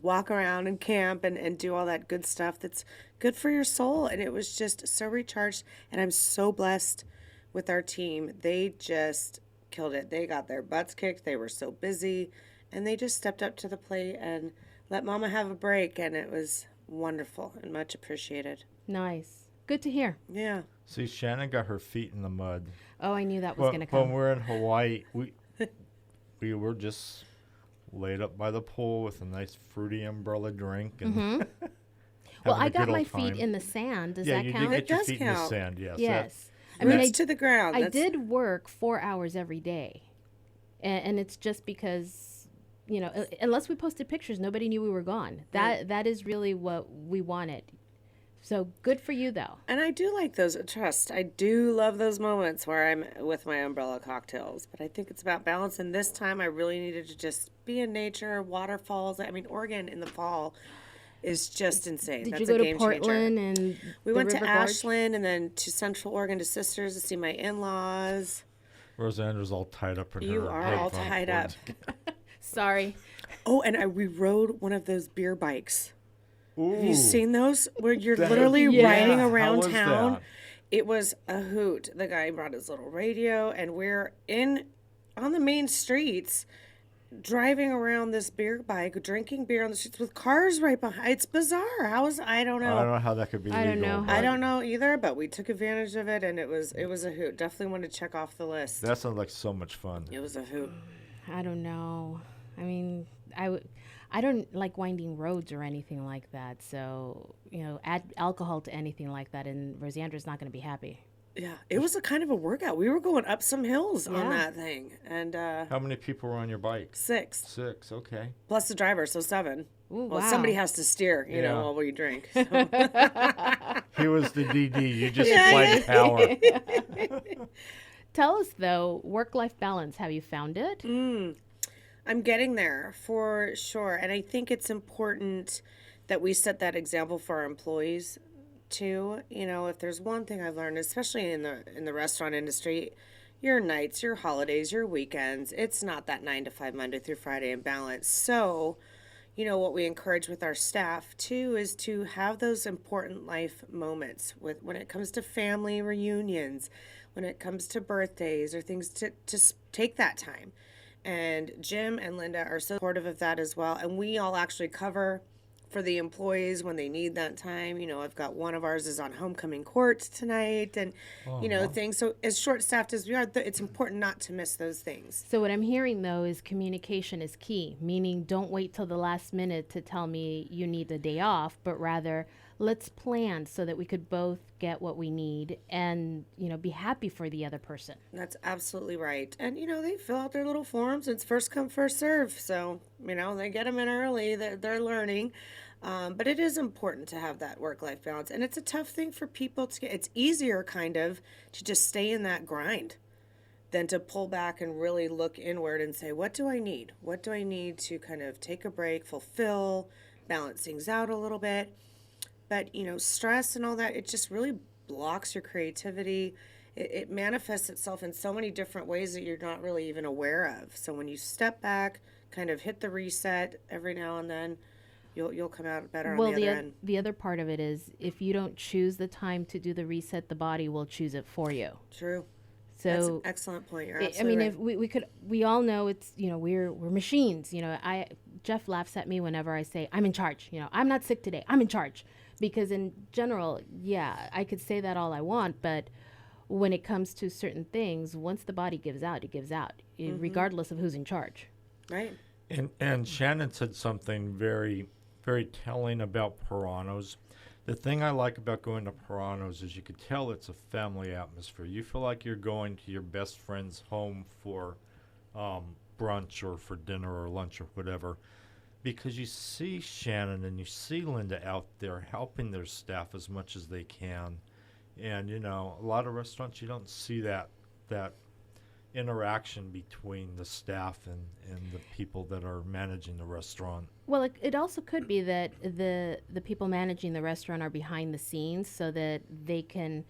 walk around and camp and do all that good stuff that's good for your soul. And it was just so recharged. And I'm so blessed with our team. They just killed it. They got their butts kicked. They were so busy. And they just stepped up to the plate and let Mama have a break. And it was wonderful and much appreciated. Nice. Good to hear. Yeah. See, Shannon got her feet in the mud. Oh, I knew that was going to come. When we're in Hawaii, we were just laid up by the pool with a nice fruity umbrella drink. And Well, I got my feet in the sand. Does that count? Yeah, you did get your does feet in the count. sand, yes. Yes. I mean, to the ground. I did work 4 hours every day. And it's just because, you know, unless we posted pictures, nobody knew we were gone. That is really what we wanted. So good for you, though. And I do like those, trust, I do love those moments where I'm with my umbrella cocktails. But I think it's about balance. And this time I really needed to just be in nature, waterfalls. I mean, Oregon in the fall is just insane. Did That's you go a to game Portland changer. and We the went to River Gorge? Ashland and then to Central Oregon to Sisters to see my in-laws. Rosandra's all tied up in her You are all headphone tied up. cords. Sorry. Oh, and we rode one of those beer bikes. Have you Ooh. seen those where you're That- literally Yeah. riding How around was town? that? It was a hoot. The guy brought his little radio, and we're on the main streets, driving around this beer bike, drinking beer on the streets with cars right behind. It's bizarre. I don't know. I don't know how that could be I don't legal. know. but I don't know either, but we took advantage of it, and it was a hoot. Definitely want to check off the list. That sounds like so much fun. It was a hoot. I don't know. I mean, I don't like winding roads or anything like that. So, you know, add alcohol to anything like that, and Rosandra's not going to be happy. Yeah, it was a kind of a workout. We were going up some hills on Yeah. that thing, and How many people were on your bike? 6 6, okay. plus the driver, so 7. Ooh, Well, wow. somebody has to steer, you know, Yeah. while we drink. So. He was the DD. You just applied power. Tell us, though, work-life balance. Have you found it? I'm getting there for sure, and I think it's important that we set that example for our employees too. You know, if there's one thing I've learned, especially in the restaurant industry, your nights, your holidays, your weekends, it's not that 9 to 5 Monday through Friday in balance. So, you know, what we encourage with our staff too is to have those important life moments when it comes to family reunions, when it comes to birthdays or things to take that time. And Jim and Linda are so supportive of that as well. And we all actually cover for the employees when they need that time. You know, I've got one of ours is on homecoming court tonight and, you know, things. So as short-staffed as we are, it's important not to miss those things. So what I'm hearing, though, is communication is key, meaning don't wait till the last minute to tell me you need a day off, but rather let's plan so that we could both get what we need and, you know, be happy for the other person. That's absolutely right. And, you know, they fill out their little forms. It's first come, first serve. So, you know, they get them in early. They're learning. But it is important to have that work-life balance. And it's a tough thing for people to get. It's easier kind of to just stay in that grind than to pull back and really look inward and say, what do I need? What do I need to kind of take a break, fulfill, balance things out a little bit? But, you know, stress and all that, it just really blocks your creativity. It manifests itself in so many different ways that you're not really even aware of. So when you step back, kind of hit the reset every now and then, you'll come out better on the other end. The other part of it is if you don't choose the time to do the reset, the body will choose it for you. True. So That's an excellent point. You're I absolutely mean, right. if we all know it's, you know, we're machines. You know, Jeff laughs at me whenever I say I'm in charge. You know, I'm not sick today. I'm in charge. Because in general, yeah, I could say that all I want, but when it comes to certain things, once the body gives out, it gives out, regardless of who's in charge. Right. And Shannon said something very, very telling about Peirano's. The thing I like about going to Peirano's is you could tell it's a family atmosphere. You feel like you're going to your best friend's home for brunch or for dinner or lunch or whatever. Because you see Shannon and you see Linda out there helping their staff as much as they can. And, you know, a lot of restaurants, you don't see that interaction between the staff and the people that are managing the restaurant. Well, it also could be that the people managing the restaurant are behind the scenes so that they can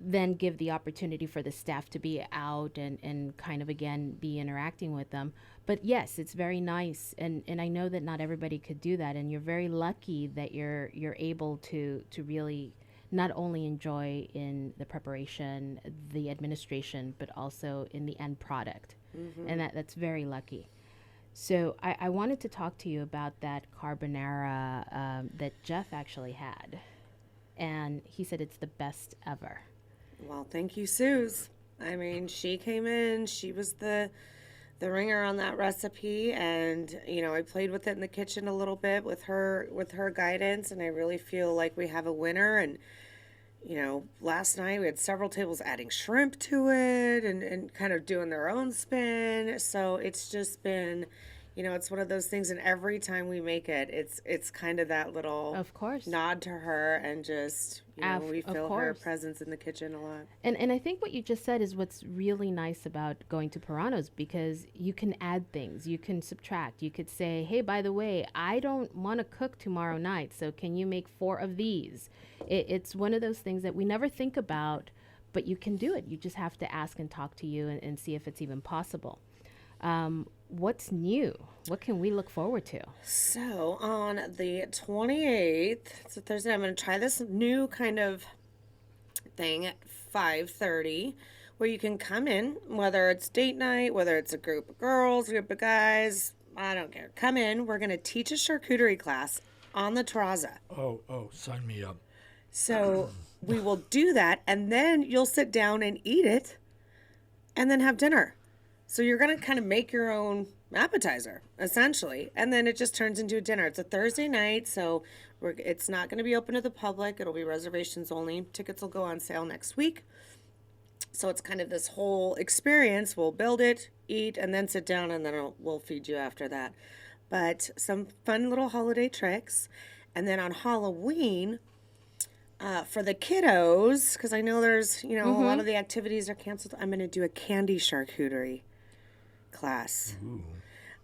then give the opportunity for the staff to be out and kind of again be interacting with them. But yes, it's very nice, and I know that not everybody could do that, and you're very lucky that you're able to really not only enjoy in the preparation, the administration, but also in the end product, and that's very lucky. So I wanted to talk to you about that carbonara that Jeff actually had, and he said it's the best ever. Well, thank you, Suze. I mean, she came in, she was the ringer on that recipe, and I played with it in the kitchen a little bit with her guidance, and I really feel like we have a winner. And last night we had several tables adding shrimp to it and kind of doing their own spin. So it's just been, it's one of those things, and every time we make it, it's kind of that little Of course. nod to her, and just we feel her presence in the kitchen a lot. And I think what you just said is what's really nice about going to Peirano's, because you can add things, you can subtract. You could say, hey, by the way, I don't want to cook tomorrow night, so can you make 4 of these? It's one of those things that we never think about, but you can do it. You just have to ask and talk to you and see if it's even possible. What's new? What can we look forward to? So on the 28th, it's a Thursday, I'm going to try this new kind of thing at 5:30, where you can come in, whether it's date night, whether it's a group of girls, a group of guys, I don't care. Come in. We're going to teach a charcuterie class on the terrazza. Oh, sign me up. So we will do that, and then you'll sit down and eat it, and then have dinner. So you're going to kind of make your own appetizer, essentially, and then it just turns into a dinner. It's a Thursday night, so it's not going to be open to the public. It'll be reservations only. Tickets will go on sale next week. So it's kind of this whole experience. We'll build it, eat, and then sit down, and then we'll feed you after that. But some fun little holiday tricks. And then on Halloween, for the kiddos, because I know there's, a lot of the activities are canceled, I'm going to do a candy charcuterie class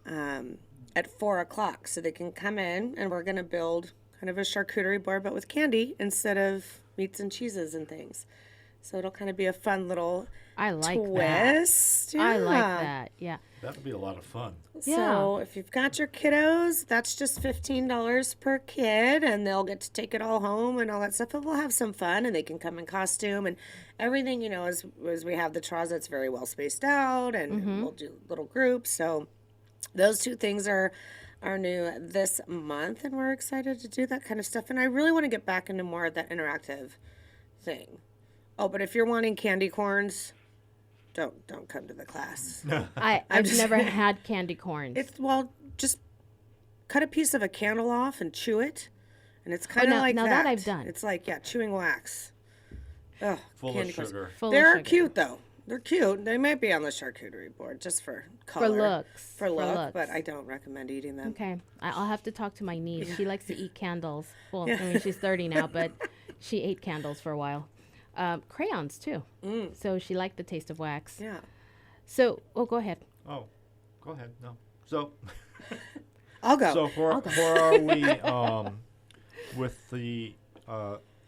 at 4 o'clock. So they can come in, and we're going to build kind of a charcuterie board, but with candy instead of meats and cheeses and things. So it'll kind of be a fun little twist. Yeah. I like that. Yeah. That would be a lot of fun. So if you've got your kiddos, that's just $15 per kid, and they'll get to take it all home and all that stuff. But we'll have some fun, and they can come in costume and everything. As we have the terrazza, it's very well spaced out, and we'll do little groups. So those 2 things are new this month, and we're excited to do that kind of stuff. And I really want to get back into more of that interactive thing. Oh, but if you're wanting candy corns, don't come to the class. I've never had candy corns. Just cut a piece of a candle off and chew it, and it's kind of like that. Now that I've done. It's like chewing wax. Oh, Full of sugar. They're cute though. They're cute. They might be on the charcuterie board just for color. For looks. But I don't recommend eating them. Okay, I'll have to talk to my niece. She likes to eat candles. Well, I mean, she's 30 now, but she ate candles for a while. Crayons too. So she liked the taste of wax. Yeah. So, go ahead. Oh, go ahead. No. So I'll go. So where are we with the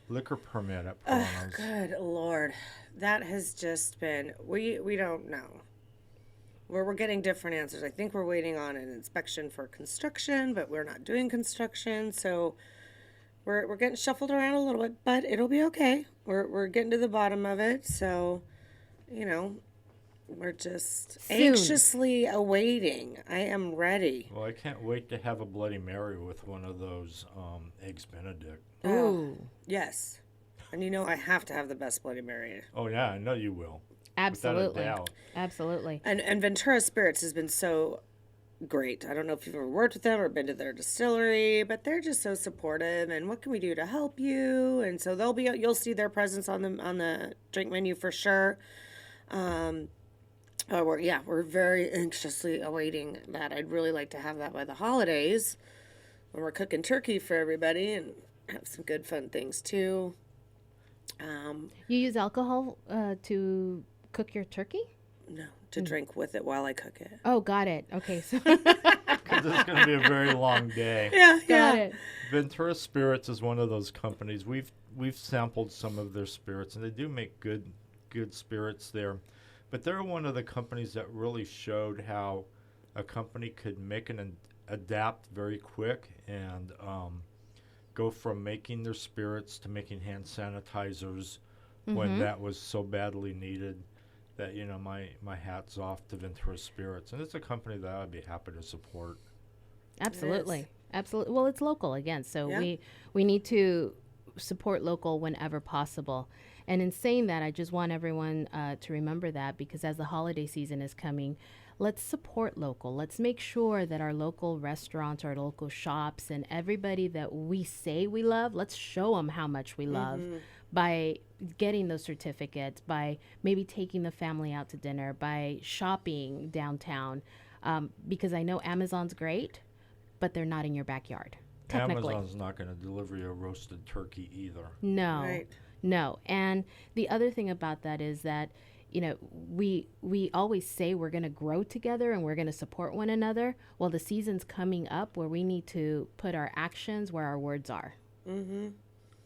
liquor permit at Peirano's? Good Lord. That has just been, we don't know. We're getting different answers. I think we're waiting on an inspection for construction, but we're not doing construction. So we're getting shuffled around a little bit, but it'll be okay. We're getting to the bottom of it. So, we're just anxiously awaiting. I am ready. Well, I can't wait to have a Bloody Mary with one of those Eggs Benedict. Oh, yes. And I have to have the best Bloody Mary. Oh, yeah, I know you will. Absolutely. Without a doubt. Absolutely. And Ventura Spirits has been so great. I don't know if you've ever worked with them or been to their distillery, but they're just so supportive. And what can we do to help you? And so you'll see their presence on the drink menu for sure. We're very anxiously awaiting that. I'd really like to have that by the holidays when we're cooking turkey for everybody and have some good fun things too. You use alcohol to cook your turkey? No, to drink with it while I cook it. Oh, got it. Okay, so Because it's going to be a very long day. Yeah, got it. Ventura Spirits is one of those companies. We've sampled some of their spirits, and they do make good spirits there. But they're one of the companies that really showed how a company could make and adapt very quick and go from making their spirits to making hand sanitizers when that was so badly needed. That, you know, my hat's off to Ventura Spirits, and it's a company that I'd be happy to support. Absolutely. Absolutely. Well, it's local again, so Yeah. we need to support local whenever possible. And in saying that, I just want everyone to remember that, because as the holiday season is coming, let's support local. Let's make sure that our local restaurants, our local shops, and everybody that we say we love, let's show them how much we love by getting those certificates, by maybe taking the family out to dinner, by shopping downtown, because I know Amazon's great, but they're not in your backyard, technically. Amazon's not going to deliver you a roasted turkey either. No, Right. no. And the other thing about that is that, you know, we always say we're going to grow together and we're going to support one another. Well, the season's coming up where we need to put our actions where our words are.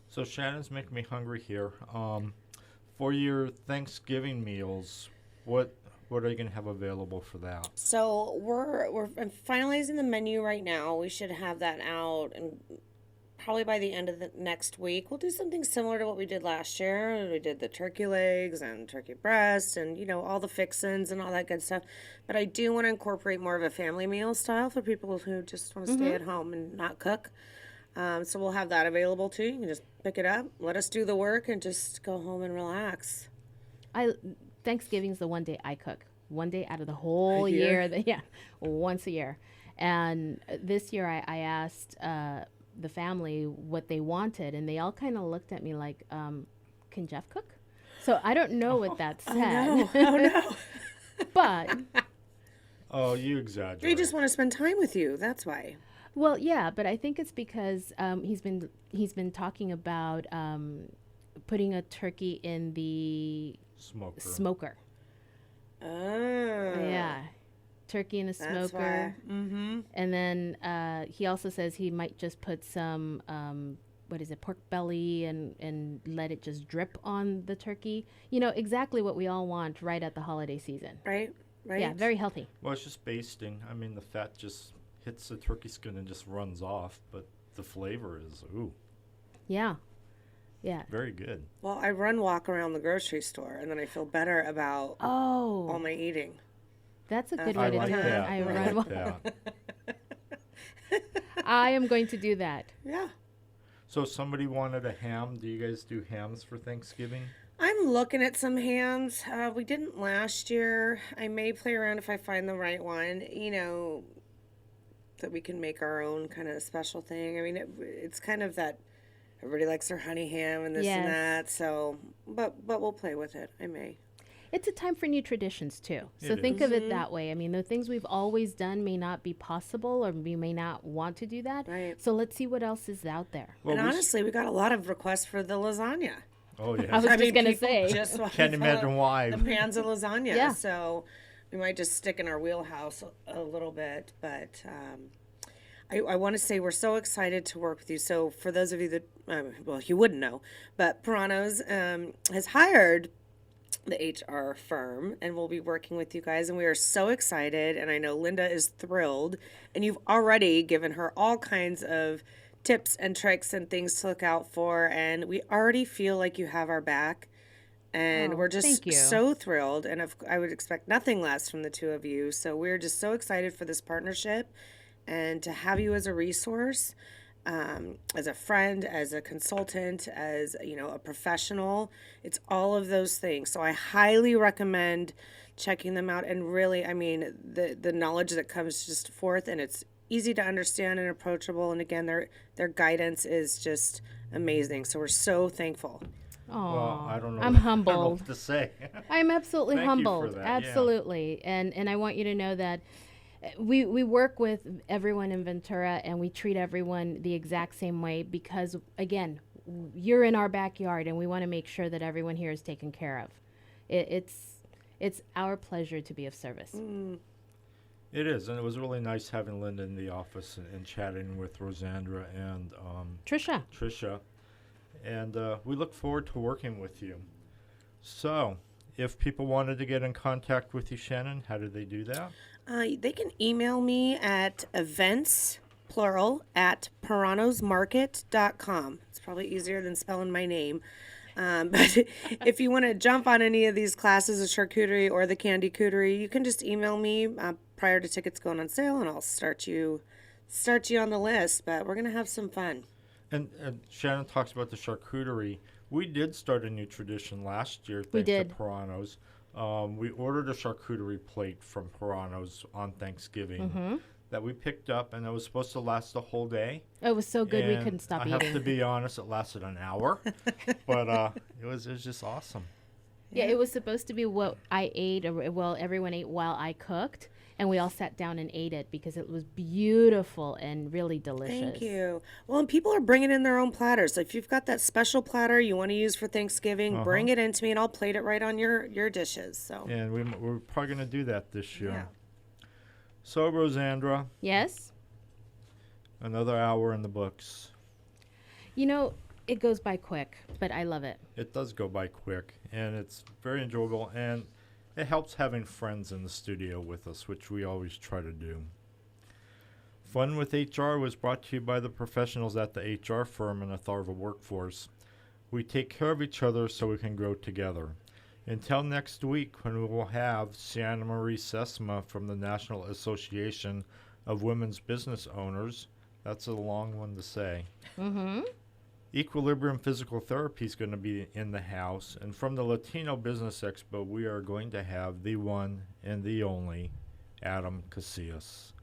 So Shannon's making me hungry here. For your Thanksgiving meals, what are you going to have available for that? So we're finalizing the menu right now. We should have that out, and probably by the end of the next week, we'll do something similar to what we did last year. We did the turkey legs and turkey breast, and you know, all the fixins and all that good stuff. But I do want to incorporate more of a family meal style for people who just want to stay at home and not cook. So we'll have that available too. You can just pick it up, let us do the work, and just go home and relax. Thanksgiving's the one day I cook. One day out of the whole A year? year. Once a year. And this year I asked the family what they wanted, and they all kind of looked at me like, can Jeff cook? So I don't know what that said. Oh no! But, Oh, you exaggerate. They just want to spend time with you. That's why. well, yeah, but I think it's because he's been talking about putting a turkey in the smoker. Oh. Yeah. Turkey in the That's smoker. why. Mm-hmm. And then he also says he might just put some, pork belly and let it just drip on the turkey. You know, exactly what we all want right at the holiday season. Right. Right. Yeah, very healthy. Well, it's just basting. I mean, the fat just hits the turkey skin and just runs off, but the flavor is, Yeah. Yeah. very good. Well, I walk around the grocery store, and then I feel better about all Oh, my eating. that's a good I way to like do it. that. I I run. like that. I am going to do that. Yeah. So somebody wanted a ham. Do you guys do hams for Thanksgiving? I'm looking at some hams. We didn't last year. I may play around if I find the right one. You know, that we can make our own kind of special thing. I mean, it's kind of that everybody likes their honey ham and this Yes. and that. So, but we'll play with it. I may. It's a time for new traditions too. So It think is. of it that way. I mean, the things we've always done may not be possible, or we may not want to do that. Right. So let's see what else is out there. Well, And honestly, we got a lot of requests for the lasagna. Oh, yeah. I was just gonna people say. just want Can't the- imagine why. The pans of lasagna. Yeah. So we might just stick in our wheelhouse a little bit. But I want to say we're so excited to work with you. So for those of you that, well, you wouldn't know, but Peirano's has hired the HR firm, and we'll be working with you guys, and we are so excited, and I know Linda is thrilled, and you've already given her all kinds of tips and tricks and things to look out for, and we already feel like you have our back, and Oh, we're just thank you. so thrilled, and I would expect nothing less from the two of you. So we're just so excited for this partnership and to have you as a resource, as a friend, as a consultant, as a professional. It's all of those things. So I highly recommend checking them out, and really, I mean, the knowledge that comes just forth, and it's easy to understand and approachable, and again, their guidance is just amazing. So we're so thankful. Oh, Well, I don't know. I'm I don't know humbled. what to say. I'm absolutely Thank you for humbled. that, yeah. Absolutely. And I want you to know that we work with everyone in Ventura, and we treat everyone the exact same way because, again, you're in our backyard, and we want to make sure that everyone here is taken care of. It's it's our pleasure to be of service. It is, and it was really nice having Linda in the office and chatting with Rosandra and Trisha. And we look forward to working with you. So, if people wanted to get in contact with you, Shannon, how do they do that? They can email me at events, plural, at peiranosmarket.com. It's probably easier than spelling my name. But if you want to jump on any of these classes of charcuterie or the candy cooterie, you can just email me prior to tickets going on sale, and I'll start you on the list. But we're going to have some fun. And Shannon talks about the charcuterie. We did start a new tradition last year, thanks did. to Peirano's. We ordered a charcuterie plate from Peirano's on Thanksgiving that we picked up, and it was supposed to last the whole day. It was so good we And couldn't stop I eating. have to be honest, it lasted an hour, but it was just awesome. Yeah, it was supposed to be what I ate, or well, everyone ate while I cooked, and we all sat down and ate it because it was beautiful and really delicious. Thank you. Well, and people are bringing in their own platters. So if you've got that special platter you want to use for Thanksgiving, bring it in to me, and I'll plate it right on your dishes. So. And we're probably going to do that this year. Yeah. So, Rosandra, Yes? another hour in the books. You know, it goes by quick, but I love it. It does go by quick, and it's very enjoyable, and it helps having friends in the studio with us, which we always try to do. Fun with HR was brought to you by the professionals at the HR firm and Atharva Workforce. We take care of each other so we can grow together. Until next week, when we will have Shannon Marie Sesma from the National Association of Women's Business Owners. That's a long one to say. Equilibrium Physical Therapy is going to be in the house. And from the Latino Business Expo, we are going to have the one and the only Adam Casillas.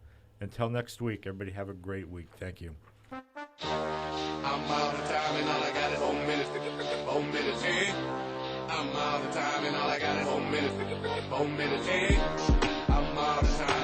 Until next week, everybody have a great week. Thank you. I'm out of time and all I got is 4 minutes. 4 minutes, yeah. I'm out of time and all I got is 4 minutes. 4 minutes, yeah. I'm out of time.